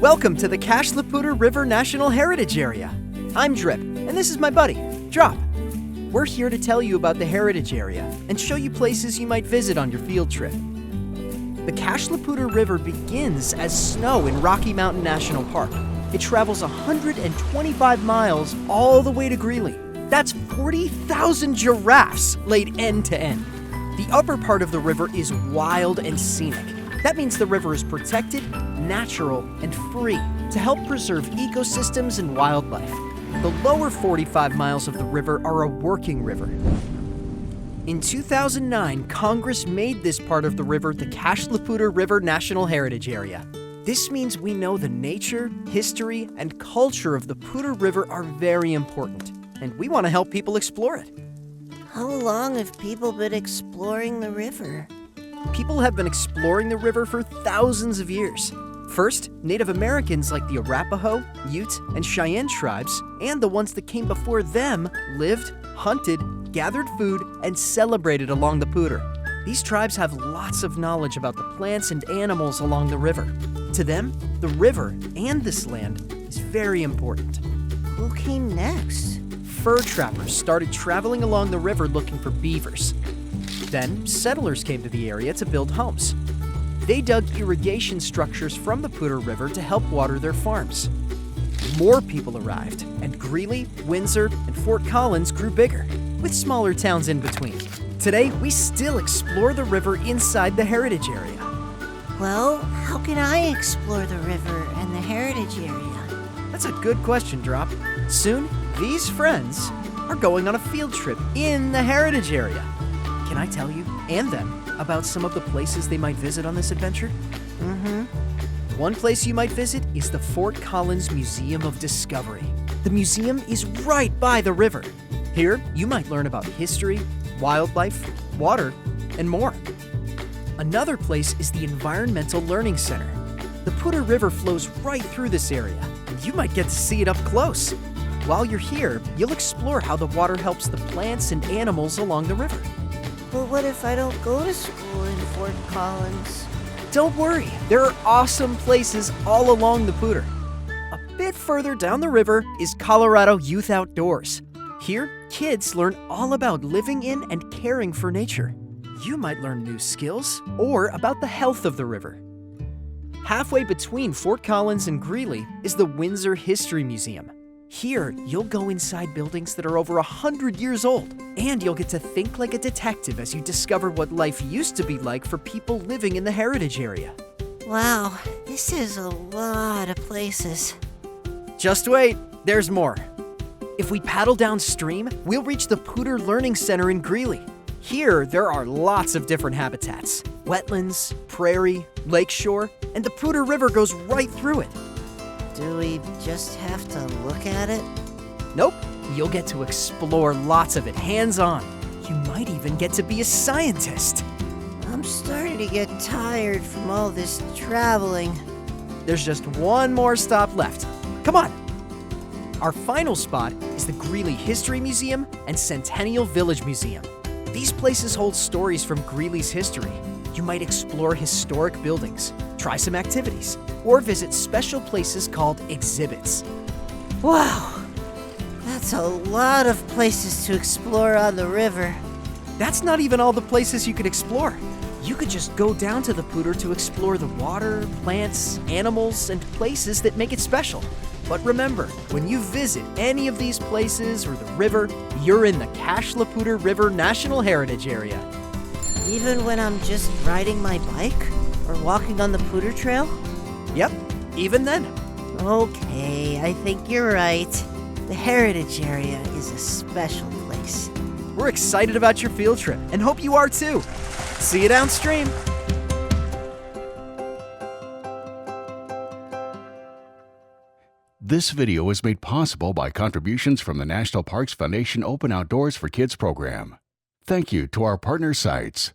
Welcome to the Cache la Poudre River National Heritage Area. I'm Drip, and this is my buddy, Drop. We're here to tell you about the heritage area and show you places you might visit on your field trip. The Cache la Poudre River begins as snow in Rocky Mountain National Park. It travels 125 miles all the way to Greeley. That's 40,000 giraffes laid end to end. The upper part of the river is wild and scenic. That means the river is protected, natural, and free to help preserve ecosystems and wildlife. The lower 45 miles of the river are a working river. In 2009, Congress made this part of the river the Cache la Poudre River National Heritage Area. This means we know the nature, history, and culture of the Poudre River are very important, and we want to help people explore it. How long have people been exploring the river? People have been exploring the river for thousands of years. First, Native Americans like the Arapaho, Ute, and Cheyenne tribes, and the ones that came before them, lived, hunted, gathered food, and celebrated along the Poudre. These tribes have lots of knowledge about the plants and animals along the river. To them, the river and this land is very important. Who came next? Fur trappers started traveling along the river looking for beavers. Then, settlers came to the area to build homes. They dug irrigation structures from the Poudre River to help water their farms. More people arrived, and Greeley, Windsor, and Fort Collins grew bigger, with smaller towns in between. Today, we still explore the river inside the heritage area. Well, how can I explore the river and the heritage area? That's a good question, Drop. Soon, these friends are going on a field trip in the heritage area. Can I tell you and them about some of the places they might visit on this adventure? One place you might visit is the Fort Collins Museum of Discovery. The museum is right by the river. Here, you might learn about history, wildlife, water, and more. Another place is the Environmental Learning Center. The Poudre River flows right through this area, and you might get to see it up close. While you're here, you'll explore how the water helps the plants and animals along the river. But what if I don't go to school in Fort Collins? Don't worry, there are awesome places all along the Poudre. A bit further down the river is Colorado Youth Outdoors. Here, kids learn all about living in and caring for nature. You might learn new skills or about the health of the river. Halfway between Fort Collins and Greeley is the Windsor History Museum. Here, you'll go inside buildings that are over 100 years old, and you'll get to think like a detective as you discover what life used to be like for people living in the heritage area. Wow, this is a lot of places. Just wait, there's more. If we paddle downstream, we'll reach the Poudre Learning Center in Greeley. Here, there are lots of different habitats: wetlands, prairie, lakeshore, and the Poudre River goes right through it. Do we just have to look at it? Nope, you'll get to explore lots of it hands-on. You might even get to be a scientist. I'm starting to get tired from all this traveling. There's just one more stop left. Come on. Our final spot is the Greeley History Museum and Centennial Village Museum. These places hold stories from Greeley's history. You might explore historic buildings, try some activities, or visit special places called exhibits. Wow, that's a lot of places to explore on the river. That's not even all the places you could explore. You could just go down to the Poudre to explore the water, plants, animals, and places that make it special. But remember, when you visit any of these places or the river, you're in the Cache la Poudre River National Heritage Area. Even when I'm just riding my bike or walking on the Poudre Trail? Yep, even then. Okay, I think you're right. The heritage area is a special place. We're excited about your field trip and hope you are too. See you downstream. This video is made possible by contributions from the National Parks Foundation Open Outdoors for Kids program. Thank you to our partner sites.